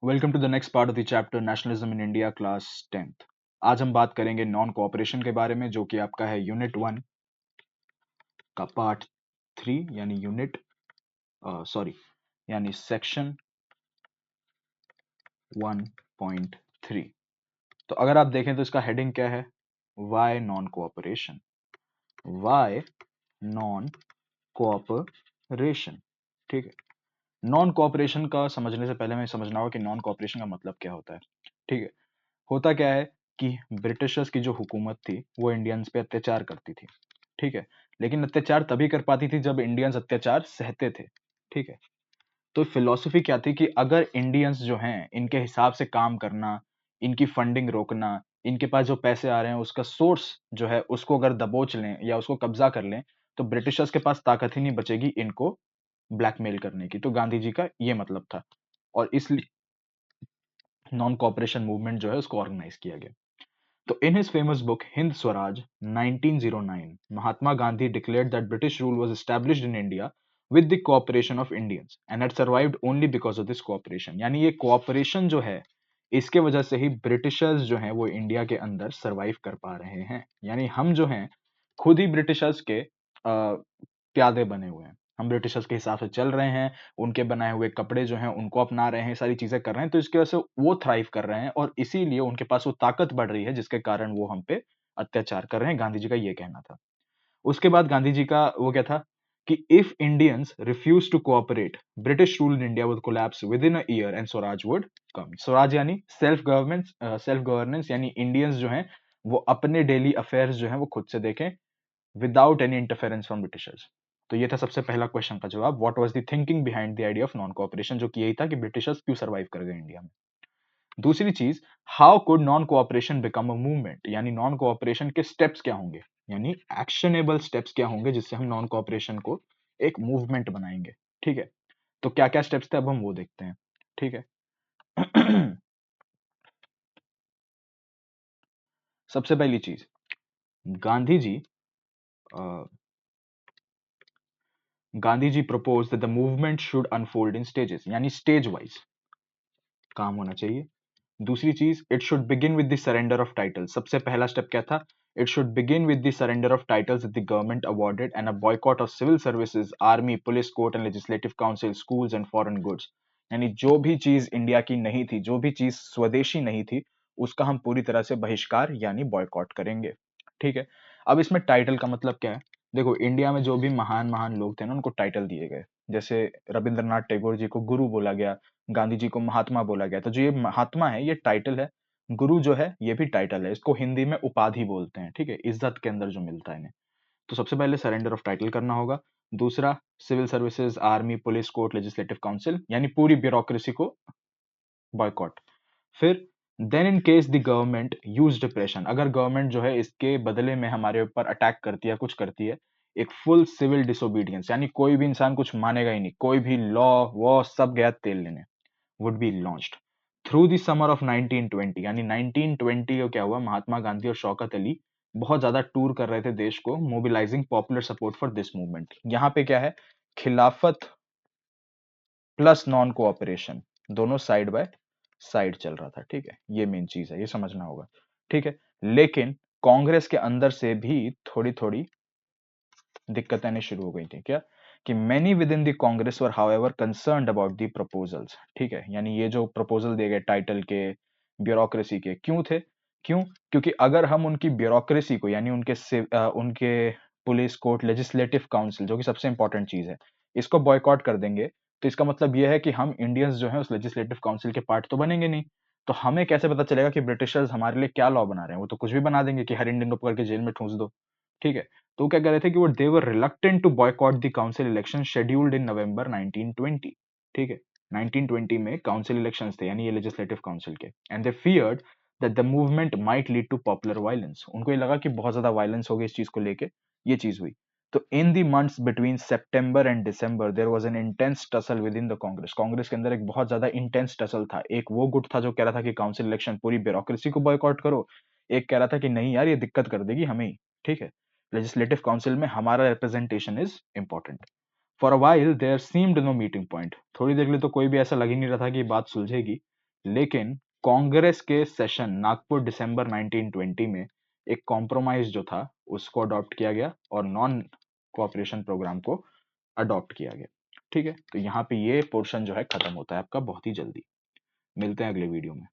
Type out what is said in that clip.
Welcome to the next part of the chapter nationalism in India class 10th। आज हम बात करेंगे non cooperation के बारे में, जो कि आपका है यूनिट 1 का पार्ट 3 यानी यानी सेक्शन 1.3। तो अगर आप देखें तो इसका हेडिंग क्या है? Why non cooperation. Why non cooperation. ठीक है। नॉन कोऑपरेशन का समझने से पहले हमें समझना होगा कि नॉन कोऑपरेशन का मतलब क्या होता है। ठीक है। होता क्या है कि ब्रिटिशर्स की जो हुकूमत थी वो इंडियंस पे अत्याचार करती थी। ठीक है। लेकिन अत्याचार तभी कर पाती थी जब इंडियंस अत्याचार सहते थे। ठीक है। तो फिलॉसफी क्या थी कि अगर इंडियंस जो हैं इनके हिसाब से काम करना, इनकी फंडिंग रोकना, इनके पास जो पैसे आ रहे हैं उसका सोर्स जो है उसको अगर दबोच लें या उसको कब्जा कर लें, तो ब्रिटिशर्स के पास ताकत ही नहीं बचेगी इनको ब्लैकमेल करने की। तो गांधी जी का ये मतलब था, और इसलिए नॉन कॉपरेशन मूवमेंट जो है उसको ऑर्गेनाइज किया गया। तो in his famous book Hind Swaraj 1909, Mahatma Gandhi declared that British rule was established in India with the cooperation of Indians and had survived only because of this cooperation। यानी ये cooperation जो है इसके वजह से ही ब्रिटिशर्स जो हैं वो इंडिया के अंदर सरवाइव कर पा रहे हैं। यानी हम जो हैं खुद ही ब्रिटिशर्स के प्यादे बने हुए हैं। हम ब्रिटिशर्स के हिसाब से चल रहे हैं, उनके बनाए हुए कपड़े जो हैं उनको अपना रहे हैं, सारी चीजें कर रहे हैं। तो इसकी वजह से वो थ्राइव कर रहे हैं और इसीलिए उनके पास वो ताकत बढ़ रही है जिसके कारण वो हम पे अत्याचार कर रहे हैं। गांधी जी का ये कहना था। उसके बाद गांधी जी का वो क्या था कि if Indians refuse to cooperate, British rule in India would collapse within a year and swaraj would come. Swaraj यानी सेल्फ गवर्नेंस, यानी इंडियंस जो हैं वो अपने डेली अफेयर्स जो हैं वो खुद से देखें without any interference from Britishers. तो ये था सबसे पहला क्वेश्चन का जवाब, what was the thinking behind the idea of non cooperation, जो कि यही था कि ब्रिटिशर्स क्यों सरवाइव कर गए इंडिया में। दूसरी चीज, how could non cooperation become a movement, यानी नॉन कोऑपरेशन के स्टेप्स क्या होंगे, यानी एक्शनेबल स्टेप्स क्या होंगे जिससे हम नॉन कोऑपरेशन को एक मूवमेंट बनाएंगे। ठीक है। तो क्या क्या स्टेप्स थे अब हम वो देखते हैं। ठीक है। सबसे पहली चीज, Gandhi ji Gandhi ji propose that the movement should unfold in stages, यानी स्टेज वाइज काम होना चाहिए। दूसरी चीज, it should begin with the surrender of title. सबसे पहला स्टेप क्या था? It should begin with the surrender of titles the government awarded and a boycott of civil services, army, police, court and legislative council, schools and foreign goods. यानी जो भी चीज India की नहीं थी, जो भी चीज स्वदेशी नहीं थी, उसका हम पूरी तरह से बहिष्कार यानी बॉयकॉट करेंगे। ठीक है। अब इसमें टाइटल का मतलब क्या है? देखो, इंडिया में जो भी महान महान लोग थे ना उनको टाइटल दिए गए। जैसे रविंद्रनाथ टैगोर जी को गुरु बोला गया, गांधी जी को महात्मा बोला गया। तो जो ये महात्मा है ये टाइटल है, गुरु जो है ये भी टाइटल है। इसको हिंदी में उपाधि बोलते हैं। ठीक है, इज्जत के अंदर जो मिलता है इन्हें। तो सबसे पहले सरेंडर ऑफ टाइटल करना होगा। दूसरा, civil services, army, police, court, legislative council, यानी पूरी ब्यूरोक्रेसी को बॉयकॉट। फिर then in case the government use depression, अगर गवर्नमेंट जो है इसके बदले में हमारे ऊपर अटैक करती है, कुछ करती है, एक फुल सिविल डिसोबीडियंस, यानी कोई भी इंसान कुछ मानेगा ही नहीं, कोई भी लॉ वो सब गया तेल लेने, would be launched through the summer of 1920। यानी 1920 को क्या हुआ, महात्मा गांधी और शौकत अली बहुत ज्यादा टूर कर रहे थे देश को, mobilising popular support for this movement. यहाँ पे क्या है, खिलाफत प्लस नॉन कोऑपरेशन, दोनों साइड बाय साइड चल रहा था। ठीक है, ये मेन चीज है, ये समझना होगा। ठीक है। लेकिन कांग्रेस के अंदर से भी थोड़ी थोड़ी दिक्कतें आनी शुरू हो गई थी। क्या? कि many within the Congress were however concerned about the proposals। ठीक है, यानी ये जो प्रपोजल दिए गए टाइटल के, ब्यूरोक्रेसी के, क्यों थे? क्यों? क्योंकि अगर हम उनकी ब्यूरोक्रेसी को, यानी उनके पुलिस, कोर्ट, लेजिस्लेटिव काउंसिल, जो कि सबसे इंपॉर्टेंट चीज है, इसको बॉयकॉट कर देंगे, तो इसका मतलब यह है कि हम इंडियंस जो है उस लेजिस्लेटिव काउंसिल के पार्ट तो बनेंगे नहीं। तो हमें कैसे पता चलेगा कि ब्रिटिशर्स हमारे लिए क्या लॉ बना रहे हैं? वो तो कुछ भी बना देंगे कि हर इंडियन को पकड़ के जेल में ठूंस दो। ठीक है। तो वो क्या कह रहे थे कि वो they were reluctant to boycott the council election scheduled in November 1920। ठीक है, 1920 में काउंसिल इलेक्शंस थे, यानी ये लेजिस्लेटिव काउंसिल के, and they feared that the movement might lead to popular violence. उनको ये लगा कि बहुत ज्यादा वायलेंस होगी इस चीज को लेके। ये चीज हुई। तो in the months between September and December there was an intense tussle within the Congress. Congress के अंदर एक बहुत ज्यादा इंटेंस टसल था। एक वो गुट था जो कह रहा था कि काउंसिल इलेक्शन पूरी ब्यूरोक्रेसी को बॉयकॉट करो, एक कह रहा था कि नहीं यार ये दिक्कत कर देगी हमें ही। ठीक है, लेजिस्लेटिव काउंसिल में हमारा representation is important. For a while there seemed no meeting point. थोड़ी देर के लिए तो कोई भी ऐसा लग ही नहीं रहा था कि बात सुलझेगी। लेकिन कांग्रेस के सेशन नागपुर दिसंबर 1920 में एक कॉम्प्रोमाइज जो था उसको अडॉप्ट किया गया और नॉन कोऑपरेशन प्रोग्राम को अडॉप्ट किया गया। ठीक है, तो यहाँ पे ये पोर्शन जो है खत्म होता है आपका बहुत ही जल्दी। मिलते हैं अगले वीडियो में।